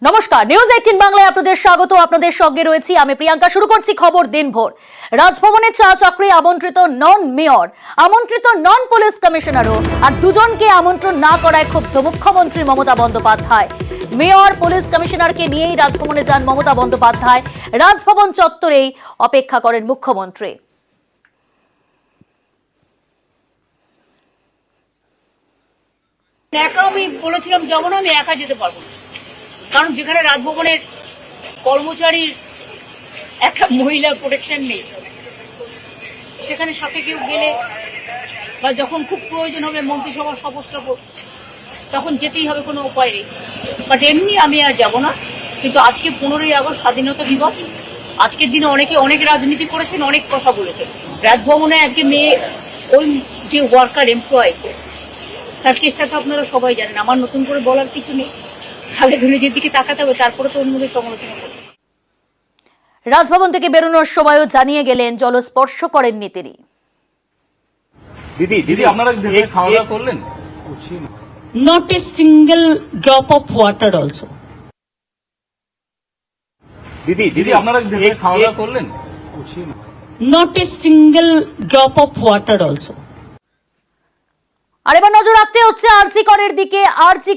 নমস্কার, নিউজ 18 বাংলায় আপনাদের স্বাগত। আপনাদের সঙ্গে রয়েছি আমি প্রিয়াঙ্কা। শুরু করছি খবর দিনভর। রাজভবনের চা চক্রে আমন্ত্রিত নন মেয়র, আমন্ত্রিত নন পুলিশ কমিশনারও, আর দুজনকে আমন্ত্রণ না করায় ক্ষুব্ধ মুখ্যমন্ত্রী মমতা বন্দ্যোপাধ্যায়। মেয়র, পুলিশ কমিশনারকে নিয়েই রাজভবনে যান মমতা বন্দ্যোপাধ্যায়। রাজভবন চত্বরেই অপেক্ষা করেন মুখ্যমন্ত্রী। আমি বলেছিলাম যাবো না, আমি একা যেতে পারবো না, কারণ যেখানে রাজভবনের কর্মচারীর একটা মহিলা প্রোটেকশন নেই, সেখানে সাথে কেউ গেলে বা যখন খুব প্রয়োজন হবে মন্ত্রিসভার শপথ তখন যেতেই হবে, কোনো উপায় নেই। বাট এমনি আমি আর যাব না। কিন্তু আজকে 15ই আগস্ট স্বাধীনতা দিবস, আজকের দিনে অনেকে অনেক রাজনীতি করেছেন, অনেক কথা বলেছেন। রাজভবনে আজকে মেয়ে ওই যে ওয়ার্কার এমপ্লয়, তার কেসটা তো আপনারা সবাই জানেন, আমার নতুন করে বলার কিছু নেই। আগে ধরে যে দিকে তাকাতে হবে, তারপরে তো অন্যদের সমালোচনা করবে। রাজভবন থেকে বেরোনোর সময়ও জানিয়ে গেলেন, জলস্পর্শ করেননি তিনি। দিদি আপনারা খাওয়া দাওয়া করলেন? Not a single drop of water also. দিদি আপনারা খাওয়া দাওয়া করলেন? Not a single drop of water also. আর এবার নজর রাখতে হচ্ছে আরজি করের দিকে। আরজি